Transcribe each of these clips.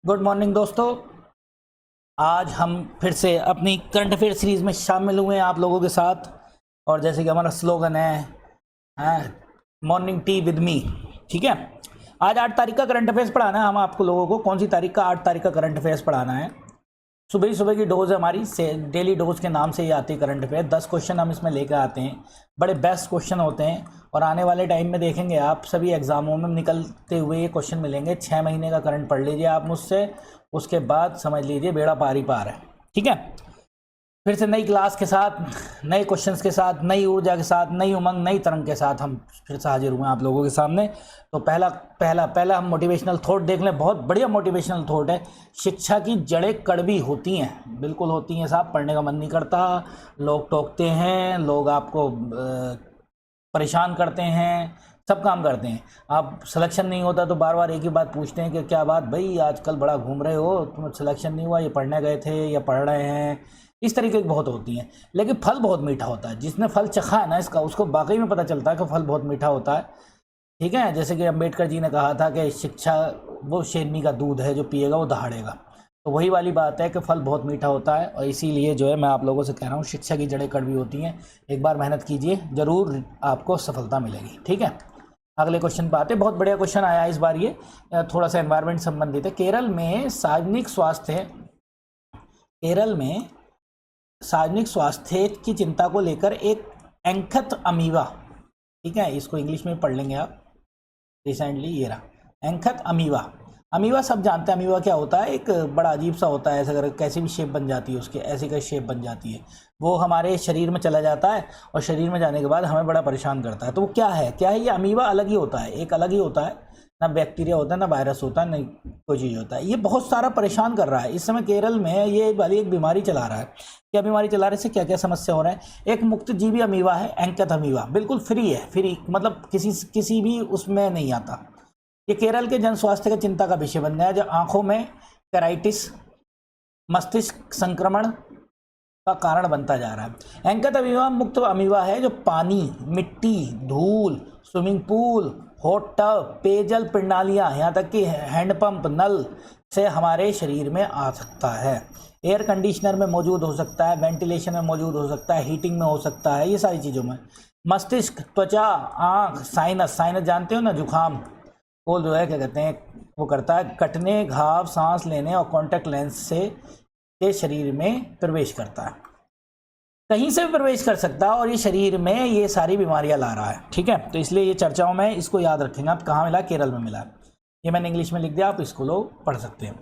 Good morning दोस्तों। आज हम फिर से अपनी करंट अफेयर सीरीज़ में शामिल हुए हैं आप लोगों के साथ। और जैसे कि हमारा स्लोगन है मॉर्निंग टी विद मी। ठीक है, आज 8 तारीख का करंट अफेयर्स पढ़ाना है हम आपको लोगों को। कौन सी तारीख का? 8 तारीख का करंट अफेयर्स पढ़ाना है। सुबह ही सुबह की डोज है हमारी से डेली डोज के नाम से ही आती है करंट अफेयर। 10 क्वेश्चन हम इसमें लेकर आते हैं, बड़े बेस्ट क्वेश्चन होते हैं। और आने वाले टाइम में देखेंगे आप सभी एग्जामों में निकलते हुए ये क्वेश्चन मिलेंगे। 6 महीने का करंट पढ़ लीजिए आप मुझसे, उसके बाद समझ लीजिए बेड़ा पार ही पार है। ठीक है, फिर से नई क्लास के साथ, नए क्वेश्चंस के साथ, नई ऊर्जा के साथ, नई उमंग, नई तरंग के साथ हम फिर से हाजिर हुए आप लोगों के सामने। तो पहला हम मोटिवेशनल थॉट देख लें। बहुत बढ़िया मोटिवेशनल थॉट है। शिक्षा की जड़ें कड़वी होती हैं। बिल्कुल होती हैं साहब, पढ़ने का मन नहीं करता, लोग टोकते हैं, लोग आपको परेशान करते हैं, सब काम करते हैं। आप सिलेक्शन नहीं होता तो बार बार एक ही बात पूछते हैं कि क्या बात भाई, आजकल बड़ा घूम रहे हो, तुम सिलेक्शन नहीं हुआ, ये पढ़ने गए थे या पढ़ रहे हैं। इस तरीके की बहुत होती हैं। लेकिन फल बहुत मीठा होता है। जिसने फल चखा है ना इसका, उसको वाकई में पता चलता है कि फल बहुत मीठा होता है। ठीक है, जैसे कि अम्बेडकर जी ने कहा था कि शिक्षा वो शेरनी का दूध है, जो पिएगा वो दहाड़ेगा। तो वही वाली बात है कि फल बहुत मीठा होता है। और इसीलिए जो है मैं आप लोगों से कह रहा हूँ, शिक्षा की जड़ें कड़वी होती हैं। एक बार मेहनत कीजिए, ज़रूर आपको सफलता मिलेगी। ठीक है, अगले क्वेश्चन पे आते हैं। बहुत बढ़िया क्वेश्चन आया इस बार, ये थोड़ा सा एनवायरनमेंट संबंधित है। केरल में सार्वजनिक स्वास्थ्य की चिंता को लेकर एक एंखथ अमीबा, ठीक है, इसको इंग्लिश में पढ़ लेंगे आप। रिसेंटली ये रहा एंखथ अमीबा। अमीबा सब जानते हैं अमीबा क्या होता है। एक बड़ा अजीब सा होता है, ऐसा अगर कैसी भी शेप बन जाती है उसकी, ऐसी का शेप बन जाती है। वो हमारे शरीर में चला जाता है और शरीर में जाने के बाद हमें बड़ा परेशान करता है। तो वो क्या है ये अमीबा अलग ही होता है, एक अलग ही होता है। ना बैक्टीरिया होता है, ना वायरस होता है, ना कोई चीज़ होता है। ये बहुत सारा परेशान कर रहा है इस समय। केरल में ये वाली एक बीमारी चला रहा है। क्या बीमारी चला रहा है, इससे क्या क्या समस्या हो रहा है। एक मुक्त जीवी अमीबा है एंकथ अमीबा, बिल्कुल फ्री है, फ्री मतलब किसी भी उसमें नहीं आता। ये केरल के जन स्वास्थ्य का चिंता का विषय बन गया है, जो आंखों में कैराइटिस, मस्तिष्क संक्रमण का कारण बनता जा रहा है। एंकथ अमीबा मुक्त अमीबा है जो पानी, मिट्टी, धूल, स्विमिंग पूल, हॉट टब, पेयजल प्रणालियाँ, यहाँ तक कि हैंडपंप, नल से हमारे शरीर में आ सकता है। एयर कंडीशनर में मौजूद हो सकता है, वेंटिलेशन में मौजूद हो सकता है, हीटिंग में हो सकता है, ये सारी चीज़ों में। मस्तिष्क, त्वचा, आँख, साइनस जानते हो ना, जुकाम को जो है क्या कहते हैं, वो करता है कटने, घाव, सांस लेने और कॉन्टैक्ट लेंस से के शरीर में प्रवेश करता है। कहीं से भी प्रवेश कर सकता है और ये शरीर में ये सारी बीमारियां ला रहा है। ठीक है, तो इसलिए ये चर्चाओं में इसको याद रखेंगे आप। कहाँ मिला? केरल में मिला। ये मैंने इंग्लिश में लिख दिया, आप इसको लोग पढ़ सकते हैं।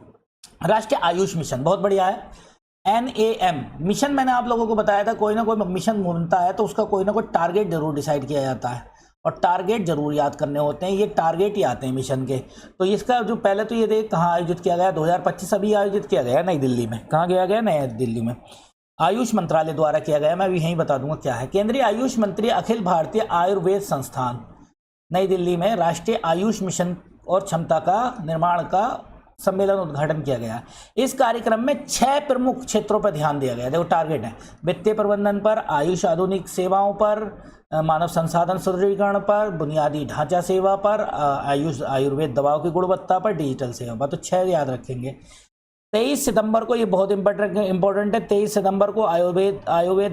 राष्ट्रीय आयुष मिशन बहुत बढ़िया है। NAM मिशन, मैंने आप लोगों को बताया था, कोई ना कोई मिशन बनता है तो उसका कोई ना कोई टारगेट जरूर डिसाइड किया जाता है और टारगेट जरूर याद करने होते हैं। ये टारगेट ही आते हैं मिशन के। तो इसका जो पहले तो ये देख कहाँ आयोजित किया गया, 2025 अभी आयोजित किया गया नई दिल्ली में। कहाँ किया गया? नई दिल्ली में, आयुष मंत्रालय द्वारा किया गया। मैं भी यहीं बता दूंगा क्या है। केंद्रीय आयुष मंत्री अखिल भारतीय आयुर्वेद संस्थान नई दिल्ली में राष्ट्रीय आयुष मिशन और क्षमता का निर्माण का सम्मेलन उद्घाटन किया गया। इस कार्यक्रम में 6 प्रमुख क्षेत्रों पर ध्यान दिया गया। देखो टारगेट है वित्तीय प्रबंधन पर, आयुष आधुनिक सेवाओं पर, मानव संसाधन सुदृढ़ीकरण पर, बुनियादी ढांचा सेवा पर, आयुष आयुर्वेद दवाओं की गुणवत्ता पर, डिजिटल सेवा पर। तो 6 याद रखेंगे। 23 सितंबर को, ये बहुत इंपॉर्टेंट है, 23 सितंबर को आयुर्वेद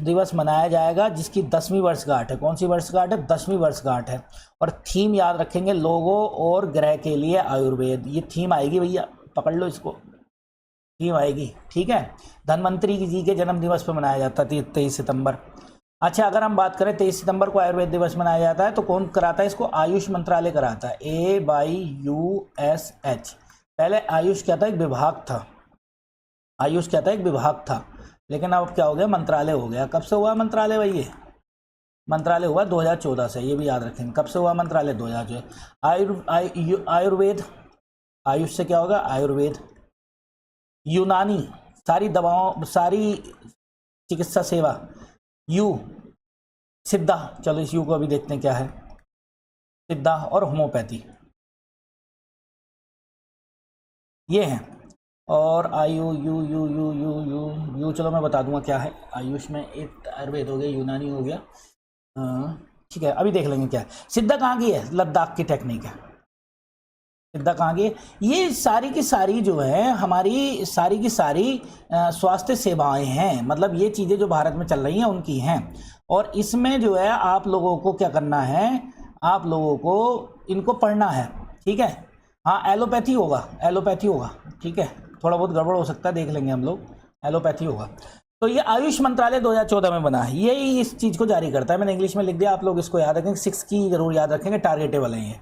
दिवस मनाया जाएगा, जिसकी 10वीं वर्षगांठ है। कौन सी वर्षगांठ है? 10वीं वर्षगांठ है। और थीम याद रखेंगे, लोगों और ग्रह के लिए आयुर्वेद। ये थीम आएगी भैया, पकड़ लो इसको, थीम आएगी। ठीक है, धन्वंतरी जी के जन्म दिवस पर मनाया जाता है 23 सितंबर। अच्छा, अगर हम बात करें 23 सितंबर को आयुर्वेद दिवस मनाया जाता है तो कौन कराता है इसको? आयुष मंत्रालय कराता है, AYUSH। पहले आयुष क्या था? एक विभाग था। आयुष क्या था? एक विभाग था। लेकिन अब क्या हो गया? मंत्रालय हो गया। कब से हुआ मंत्रालय भाई? ये मंत्रालय हुआ 2014 से, ये भी याद रखेंगे। कब से हुआ मंत्रालय? 2014। आयुर्वेद, आयुष से क्या होगा? आयुर्वेद। यूनानी, सारी दवाओं, सारी चिकित्सा सेवा। यू, सिद्धा, चलो इस यू को अभी देखते हैं क्या है। सिद्धा और होम्योपैथी ये हैं। और आयु you you you you you you चलो मैं बता दूंगा क्या है। आयुष में एक आयुर्वेद हो गया, यूनानी हो गया। ठीक है, अभी देख लेंगे क्या है। सिद्धा कहाँ की है? लद्दाख की टेक्निक है। सिद्धा कहाँ की? ये सारी की सारी जो है हमारी सारी की सारी स्वास्थ्य सेवाएं हैं, मतलब ये चीज़ें जो भारत में चल रही हैं उनकी हैं। और इसमें जो है आप लोगों को क्या करना है, आप लोगों को इनको पढ़ना है, ठीक है। हाँ एलोपैथी होगा, एलोपैथी होगा, ठीक है, थोड़ा बहुत गड़बड़ हो सकता है, देख लेंगे हम लोग, एलोपैथी होगा। तो ये आयुष मंत्रालय 2014 में बना है, यही इस चीज़ को जारी करता है। मैंने इंग्लिश में लिख दिया, आप लोग इसको याद रखेंगे, 6 की जरूर याद रखेंगे, टारगेटेबल है ये।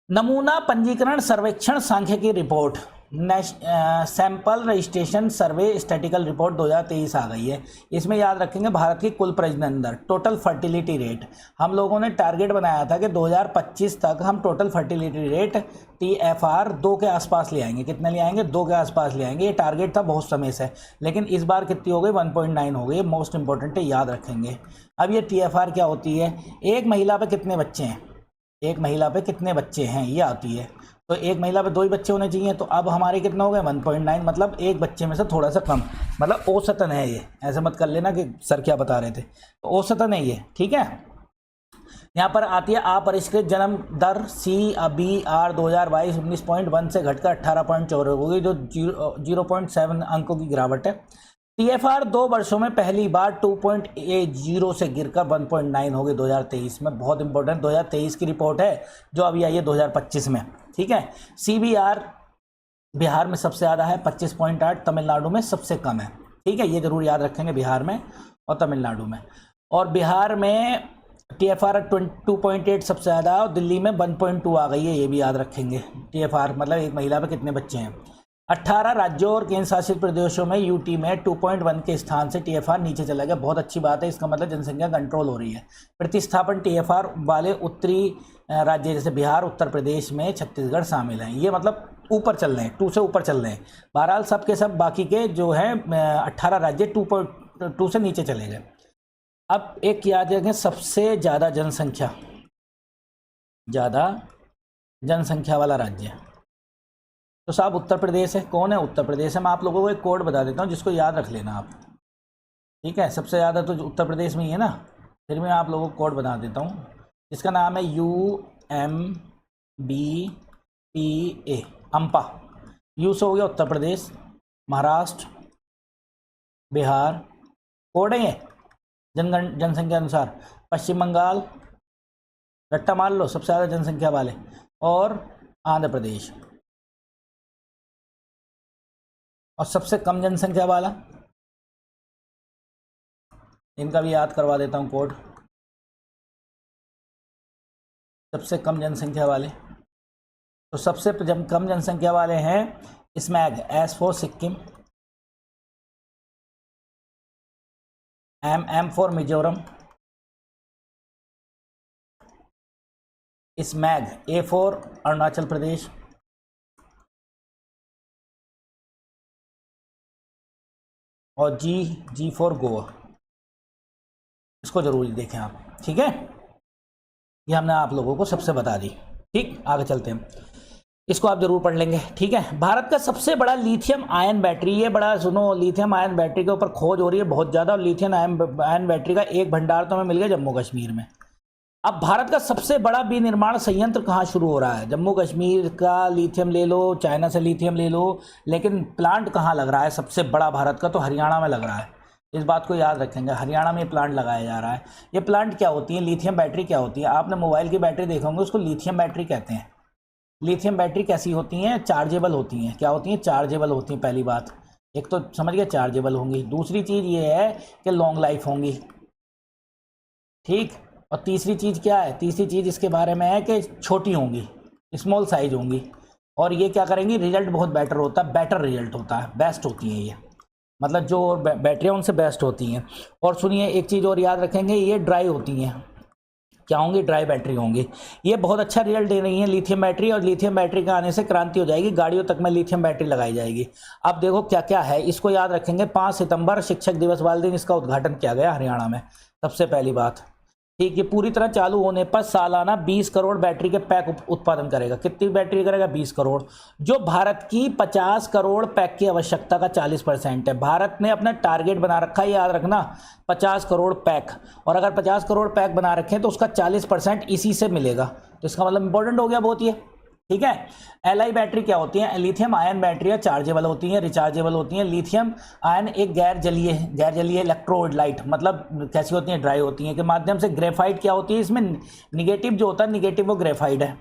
नमूना पंजीकरण सर्वेक्षण सांख्यिकी रिपोर्ट, सैंपल रजिस्ट्रेशन सर्वे स्टैटिकल रिपोर्ट 2023 आ गई है। इसमें याद रखेंगे भारत की कुल प्रजनन दर, टोटल फर्टिलिटी रेट। हम लोगों ने टारगेट बनाया था कि 2025 तक हम टोटल फर्टिलिटी रेट TFR 2 के आसपास ले आएंगे। कितने ले आएंगे? 2 के आसपास ले आएंगे। ये टारगेट था बहुत समय से, लेकिन इस बार कितनी हो गई? 1.9 हो गई। ये मोस्ट इंपॉर्टेंट है, याद रखेंगे। अब ये TFR क्या होती है? एक महिला पर कितने बच्चे हैं, एक महिला पे कितने बच्चे हैं, ये आती है। तो एक महिला पे 2 ही बच्चे होने चाहिए, तो अब हमारे कितना हो गए? 1.9, मतलब एक बच्चे में से थोड़ा सा कम, मतलब औसतन है ये। ऐसे मत कर लेना कि सर क्या बता रहे थे, तो औसतन है ये, ठीक है। यहाँ पर आती है अपरिष्कृत जन्म दर CBR 2022 19.1 से घटकर 18.4 हो गई, जो 0.7 अंकों की गिरावट है। TFR 2 वर्षों में पहली बार 2.80 से गिरकर 1.9 हो गई 2023 में। बहुत इंपॉर्टेंट 2023 की रिपोर्ट है जो अभी आई है 2025 में, ठीक है। CBR बिहार में सबसे ज़्यादा है 25.8, तमिलनाडु में सबसे कम है, ठीक है। ये जरूर याद रखेंगे, बिहार में और तमिलनाडु में। और बिहार में TFR 2.8 सबसे ज़्यादा, और दिल्ली में 1.2 आ गई है, ये भी याद रखेंगे। TFR मतलब एक महिला पर कितने बच्चे हैं। 18 राज्यों और केंद्र शासित प्रदेशों में UT में 2.1 के स्थान से TFR नीचे चला गया। बहुत अच्छी बात है, इसका मतलब जनसंख्या कंट्रोल हो रही है। प्रतिस्थापन TFR वाले उत्तरी राज्य जैसे बिहार, उत्तर प्रदेश में छत्तीसगढ़ शामिल हैं। ये मतलब ऊपर चल रहे हैं, 2 से ऊपर चल रहे हैं। बहरहाल सब के सब बाकी के जो हैं 18 राज्य 2 से नीचे चले गए। अब एक याद रखें, सबसे ज़्यादा जनसंख्या वाला राज्य, तो साहब उत्तर प्रदेश है। कौन है? उत्तर प्रदेश है। मैं आप लोगों को एक कोड बता देता हूँ जिसको याद रख लेना आप, ठीक है। सबसे ज़्यादा तो उत्तर प्रदेश में ही है ना, फिर मैं आप लोगों को कोड बता देता हूँ। इसका नाम है UMBPA, अम्पा। यू से हो गया उत्तर प्रदेश, महाराष्ट्र, बिहार, कोड है ये जनसंख्या अनुसार। पश्चिम बंगाल, रट्टा मार लो, सबसे ज़्यादा जनसंख्या वाले, और आंध्र प्रदेश। और सबसे कम जनसंख्या वाला, इनका भी याद करवा देता हूँ कोड। सबसे कम जनसंख्या वाले, तो सबसे कम जनसंख्या वाले हैं SMAG, S for Sikkim, M for Mizoram, SMAG, A for Arunachal Pradesh, और G फॉर गोवा। इसको जरूर देखें आप, ठीक है। ये हमने आप लोगों को सबसे बता दी, ठीक। आगे चलते हैं, इसको आप जरूर पढ़ लेंगे, ठीक है। भारत का सबसे बड़ा लिथियम आयन बैटरी, ये बड़ा सुनो, लिथियम आयन बैटरी के ऊपर खोज हो रही है बहुत ज़्यादा, और लिथियम आयन बैटरी का एक भंडार तो हमें मिल गया जम्मू कश्मीर में। अब भारत का सबसे बड़ा विनिर्माण संयंत्र कहाँ शुरू हो रहा है? जम्मू कश्मीर का लिथियम ले लो, चाइना से लिथियम ले लो, लेकिन प्लांट कहाँ लग रहा है सबसे बड़ा भारत का? तो हरियाणा में लग रहा है। इस बात को याद रखेंगे, हरियाणा में प्लांट लगाया जा रहा है। ये प्लांट क्या होती है? लिथियम बैटरी क्या होती है? आपने मोबाइल की बैटरी देखा होंगे, उसको लिथियम बैटरी कहते हैं। लिथियम बैटरी कैसी होती हैं? चार्जेबल होती हैं। क्या होती हैं? चार्जेबल होती हैं। पहली बात, एक तो समझ गए, चार्जेबल होंगी। दूसरी चीज़ ये है कि लॉन्ग लाइफ होंगी, ठीक। और तीसरी चीज़ क्या है? तीसरी चीज़ इसके बारे में है कि छोटी होंगी, स्मॉल साइज होंगी। और ये क्या करेंगी? रिजल्ट बहुत बेटर होता है, बेटर रिजल्ट होता है, बेस्ट होती हैं ये, मतलब जो बैटरियाँ उनसे बेस्ट होती हैं। और सुनिए एक चीज़ और याद रखेंगे, ये ड्राई होती हैं। क्या होंगी? ड्राई बैटरी होंगी। ये बहुत अच्छा रिजल्ट दे रही है लिथियम बैटरी, और लिथियम बैटरी का आने से क्रांति हो जाएगी, गाड़ियों तक में लिथियम बैटरी लगाई जाएगी। अब देखो क्या क्या है, इसको याद रखेंगे। 5 सितंबर शिक्षक दिवस वाले दिन इसका उद्घाटन किया गया हरियाणा में, सबसे पहली बात, ठीक। ये पूरी तरह चालू होने पर सालाना 20 करोड़ बैटरी के पैक उत्पादन करेगा। कितनी बैटरी करेगा? 20 करोड़, जो भारत की 50 करोड़ पैक की आवश्यकता का 40% है। भारत ने अपना टारगेट बना रखा है, याद रखना, 50 करोड़ पैक। और अगर 50 करोड़ पैक बना रखे हैं तो उसका 40% इसी से मिलेगा। तो इसका मतलब इंपॉर्टेंट हो गया बहुत ये, ठीक है। एलआई बैटरी क्या होती है? लिथियम आयन बैटरियाँ चार्जेबल होती हैं, रिचार्जेबल होती हैं। लिथियम आयन एक गैर जलीय इलेक्ट्रोलाइट, मतलब कैसी होती हैं? ड्राई होती हैं, के माध्यम से ग्रेफाइट क्या होती है? इसमें निगेटिव जो होता है, निगेटिव वो ग्रेफाइट है,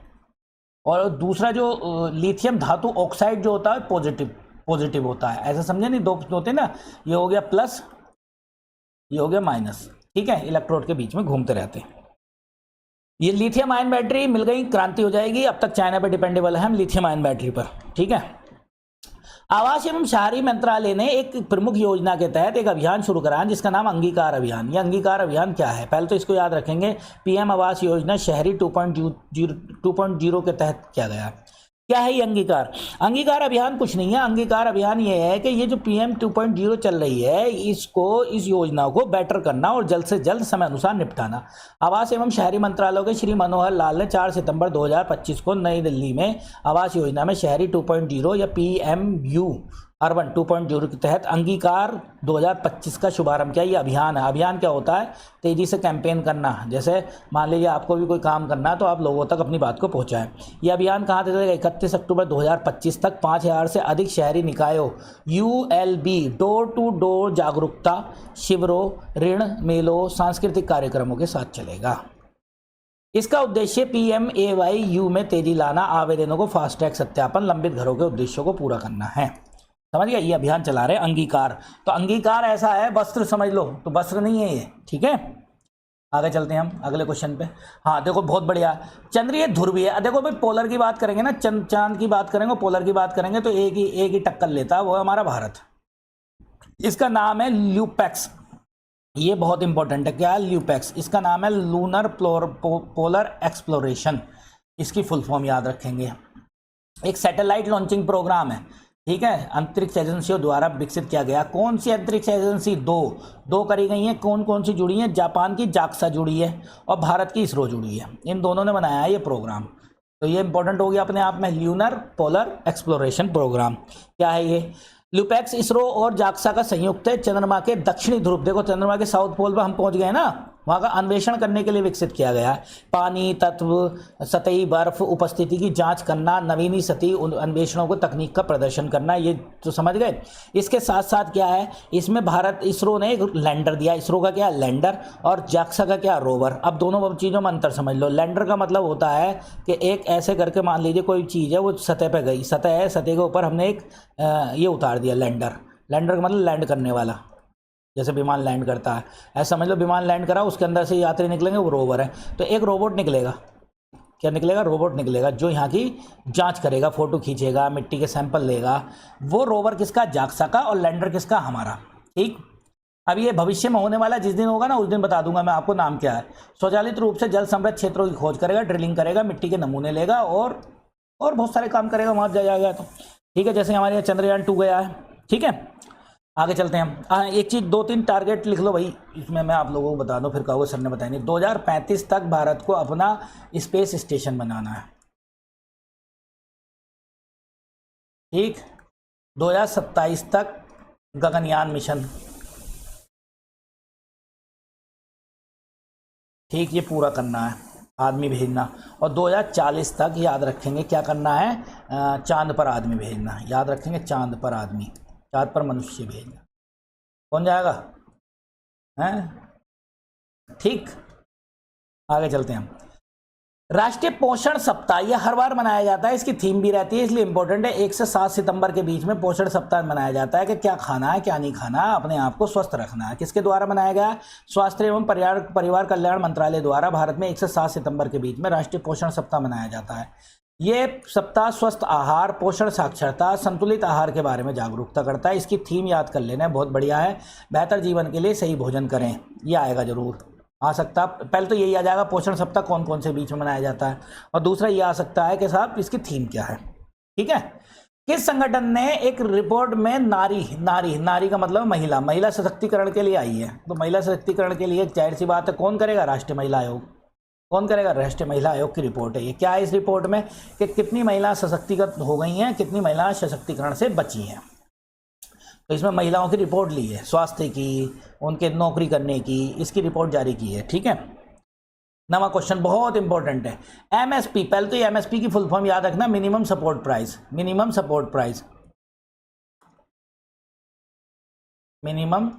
और दूसरा जो लिथियम धातु ऑक्साइड जो होता है पॉजिटिव होता है। ऐसा समझे नहीं, दो होते हैं ना, ये हो गया प्लस, ये हो गया माइनस, ठीक है, इलेक्ट्रोड के बीच में घूमते रहते हैं। ये लिथियम आयन बैटरी मिल गई, क्रांति हो जाएगी। अब तक चाइना पर डिपेंडेबल है हम लिथियम आयन बैटरी पर, ठीक है। आवास एवं शहरी मंत्रालय ने एक प्रमुख योजना के तहत एक अभियान शुरू करा जिसका नाम अंगीकार अभियान। ये अंगीकार अभियान क्या है? पहले तो इसको याद रखेंगे, पीएम आवास योजना शहरी 2.0 के तहत किया गया। क्या है ये अंगीकार? अंगीकार अभियान कुछ नहीं है। अंगीकार अभियान ये है कि ये जो पीएम 2.0 चल रही है, इस योजना को बेटर करना और जल्द से जल्द समय अनुसार निपटाना। आवास एवं शहरी मंत्रालय के श्री मनोहर लाल ने 4 सितंबर 2025 को नई दिल्ली में आवास योजना में शहरी 2.0 या पीएमयू अर्बन 2.0 के तहत अंगीकार 2025 का शुभारंभ किया। ये अभियान है। अभियान क्या होता है? तेजी से कैंपेन करना। जैसे मान लीजिए आपको भी कोई काम करना है तो आप लोगों तक अपनी बात को पहुंचाएं। ये अभियान कहाँ तक चलेगा? 31 अक्टूबर 2025 तक 5000 से अधिक शहरी निकायों ULB डोर टू डोर जागरूकता शिविरों, ऋण मेलों, सांस्कृतिक कार्यक्रमों के साथ चलेगा। इसका उद्देश्य PMAYU में तेजी लाना, आवेदनों को फास्ट ट्रैक सत्यापन, लंबित घरों के उद्देश्यों को पूरा करना है। समझ गया? ये अभियान चला रहे हैं अंगीकार। तो अंगीकार ऐसा है, वस्त्र समझ लो, तो वस्त्र नहीं है ये, ठीक है। आगे चलते हैं हम अगले क्वेश्चन पे। हाँ देखो, बहुत बढ़िया, चंद्रीय ध्रुवीय। देखो भाई, पोलर की बात करेंगे ना, चांद की बात करेंगे, पोलर की बात करेंगे, तो एक ही टक्कर लेता है, वो है हमारा भारत। इसका नाम है ल्यूपैक्स। ये बहुत इंपॉर्टेंट है। क्या है? ल्यूपैक्स। इसका नाम है लूनर पोलर एक्सप्लोरेशन, इसकी फुल फॉर्म याद रखेंगे। एक सैटेलाइट लॉन्चिंग प्रोग्राम है, ठीक है, अंतरिक्ष एजेंसियों द्वारा विकसित किया गया। कौन सी अंतरिक्ष एजेंसी? दो करी गई हैं। कौन कौन सी जुड़ी हैं? जापान की जाक्सा जुड़ी है और भारत की इसरो जुड़ी है। इन दोनों ने बनाया है ये प्रोग्राम। तो ये इंपॉर्टेंट हो गया अपने आप में, ल्यूनर पोलर एक्सप्लोरेशन प्रोग्राम। क्या है ये? ल्यूपैक्स इसरो और जाक्सा का संयुक्त है। चंद्रमा के दक्षिणी ध्रुव, देखो चंद्रमा के साउथ पोल पर हम पहुंच गए ना, वहाँ का अन्वेषण करने के लिए विकसित किया गया है। पानी तत्व, सतही बर्फ उपस्थिति की जांच करना, नवीनी सतही अन्वेषणों को तकनीक का प्रदर्शन करना, ये तो समझ गए। इसके साथ साथ क्या है, इसमें भारत इसरो ने एक लैंडर दिया। इसरो का क्या? लैंडर। और जाक्सा का क्या? रोवर। अब दोनों चीज़ों में अंतर समझ लो। लैंडर का मतलब होता है कि एक ऐसे करके मान लीजिए कोई चीज़ है, वो सतह पर गई, सतह है, सतह के ऊपर हमने एक ये उतार दिया, लैंडर। लैंडर का मतलब लैंड करने वाला, जैसे विमान लैंड करता है, ऐसा समझ लो। विमान लैंड करा, उसके अंदर से यात्री निकलेंगे, वो रोवर है। तो एक रोबोट निकलेगा। क्या निकलेगा? रोबोट निकलेगा, जो यहाँ की जांच करेगा, फोटो खींचेगा, मिट्टी के सैंपल लेगा। वो रोवर किसका? जाक्सा का। और लैंडर किसका? हमारा। ठीक। अब ये भविष्य में होने वाला जिस दिन होगा ना, उस दिन बता दूंगा मैं आपको नाम क्या है। स्वचालित रूप से जल समृद्ध क्षेत्रों की खोज करेगा, ड्रिलिंग करेगा, मिट्टी के नमूने लेगा और बहुत सारे काम करेगा वहाँ जाएगा। तो ठीक है, जैसे हमारे यहाँ चंद्रयान 2 गया है, ठीक है। आगे चलते हैं हम। एक चीज़, 2-3 टारगेट लिख लो भाई, इसमें मैं आप लोगों को बता दूं, फिर कहोगे सर ने बताया नहीं। 2035 तक भारत को अपना स्पेस स्टेशन बनाना है, ठीक। 2027 तक गगनयान मिशन, ठीक, ये पूरा करना है, आदमी भेजना। और 2040 तक याद रखेंगे क्या करना है? चांद पर आदमी भेजना, याद रखेंगे, चांद पर आदमी, चांद पर मनुष्य भेजना। कौन जाएगा? हैं? ठीक। आगे चलते हैं हम। राष्ट्रीय पोषण सप्ताह, यह हर बार मनाया जाता है, इसकी थीम भी रहती है, इसलिए इंपॉर्टेंट है। 1 से 7 सितंबर के बीच में पोषण सप्ताह मनाया जाता है कि क्या खाना है, क्या नहीं खाना है, अपने आप को स्वस्थ रखना है। किसके द्वारा मनाया गया? स्वास्थ्य एवं परिवार कल्याण मंत्रालय द्वारा भारत में 1 से 7 सितंबर के बीच में राष्ट्रीय पोषण सप्ताह मनाया जाता है। ये सप्ताह स्वस्थ आहार, पोषण साक्षरता, संतुलित आहार के बारे में जागरूकता करता है। इसकी थीम याद कर लेना, बहुत बढ़िया है। बेहतर जीवन के लिए सही भोजन करें, ये आएगा जरूर, आ सकता। पहले तो यही आ जाएगा, पोषण सप्ताह कौन कौन से बीच में मनाया जाता है। और दूसरा ये आ सकता है कि साहब इसकी थीम क्या है, ठीक है। किस संगठन ने एक रिपोर्ट में नारी का मतलब महिला सशक्तिकरण के लिए आई है? तो महिला सशक्तिकरण के लिए जाहिर सी बात है कौन करेगा? राष्ट्रीय महिला आयोग। कौन करेगा? राष्ट्रीय महिला आयोग की रिपोर्ट है ये। क्या है इस रिपोर्ट में? कि कितनी महिला सशक्तिगत हो गई हैं, कितनी महिला सशक्तिकरण से बची हैं। तो इसमें महिलाओं की रिपोर्ट ली है, स्वास्थ्य की, उनके नौकरी करने की, इसकी रिपोर्ट जारी की है, ठीक है। नवा क्वेश्चन बहुत इंपॉर्टेंट है। एमएसपी, पहले तो ये एमएसपी की फुल फॉर्म याद रखना, minimum support price. Minimum support price, minimum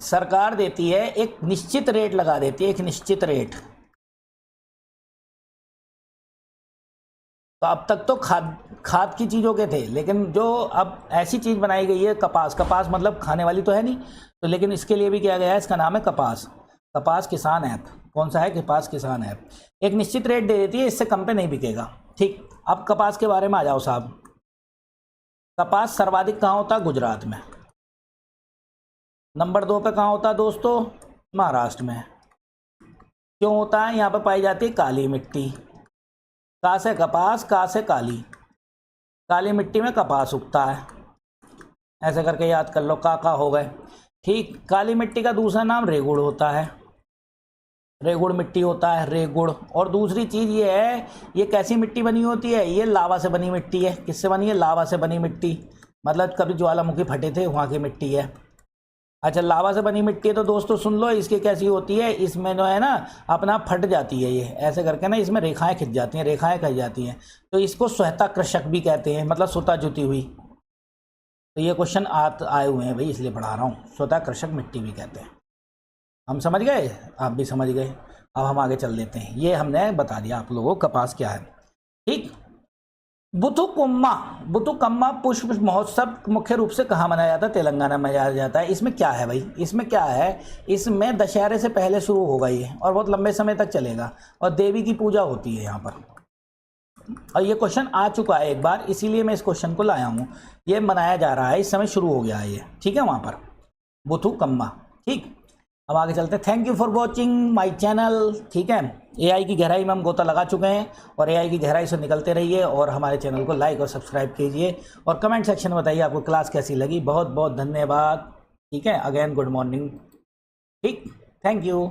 सरकार देती है, एक निश्चित रेट लगा देती है, एक निश्चित रेट। तो अब तक तो खाद की चीज़ों के थे, लेकिन जो अब ऐसी चीज़ बनाई गई है कपास, कपास मतलब खाने वाली तो है नहीं, तो लेकिन इसके लिए भी किया गया है, इसका नाम है कपास, कपास किसान ऐप। कौन सा है? कपास किसान ऐप। एक निश्चित रेट दे देती है, इससे कम पे नहीं बिकेगा। ठीक, अब कपास के बारे में आ जाओ साहब। कपास सर्वाधिक कहाँ होता है? गुजरात में। नंबर 2 पे कहाँ होता है दोस्तों? महाराष्ट्र में। क्यों होता है? यहाँ पर पाई जाती है काली मिट्टी। का से कपास, का से काली, काली मिट्टी में कपास उगता है। ऐसे करके याद कर लो, का हो गए। ठीक, काली मिट्टी का दूसरा नाम रेगुड़ होता है, रेगुड़ मिट्टी होता है, रेगुड़। और दूसरी चीज़ ये है, ये कैसी मिट्टी बनी होती है? ये लावा से बनी मिट्टी है। किससे बनी है? लावा से बनी मिट्टी, मतलब कभी ज्वालामुखी फटे थे वहाँ की मिट्टी है। अच्छा, लावा से बनी मिट्टी है तो दोस्तों सुन लो, इसकी कैसी होती है, इसमें जो है ना अपना फट जाती है, ये ऐसे करके ना इसमें रेखाएं खिंच जाती हैं, रेखाएं खिंच जाती हैं, तो इसको स्वहता कृषक भी कहते हैं, मतलब स्वता जुती हुई। तो ये क्वेश्चन आए हुए हैं भाई, इसलिए पढ़ा रहा हूँ। स्वता कृषक मिट्टी भी कहते हैं। हम समझ गए, आप भी समझ गए। अब हम आगे चल देते हैं। ये हमने बता दिया आप लोगों को कपास क्या है। ठीक, बुथुकम्मा पुष्प महोत्सव मुख्य रूप से कहाँ मनाया जाता है? तेलंगाना में मनाया जाता है। इसमें क्या है भाई? इसमें क्या है? इसमें दशहरे से पहले शुरू होगा ये, और बहुत लंबे समय तक चलेगा, और देवी की पूजा होती है यहाँ पर। और ये क्वेश्चन आ चुका है एक बार, इसीलिए मैं इस क्वेश्चन को लाया हूँ। ये मनाया जा रहा है, इस समय शुरू हो गया है ये, ठीक है, वहाँ पर बुथुकम्मा। ठीक, अब आगे चलते हैं। Thank you for watching my channel. ठीक है, एआई की गहराई में हम गोता लगा चुके हैं, और एआई की गहराई से निकलते रहिए, और हमारे चैनल को लाइक और सब्सक्राइब कीजिए, और कमेंट सेक्शन में बताइए आपको क्लास कैसी लगी। बहुत बहुत धन्यवाद। ठीक है, अगेन गुड मॉर्निंग। ठीक, थैंक यू।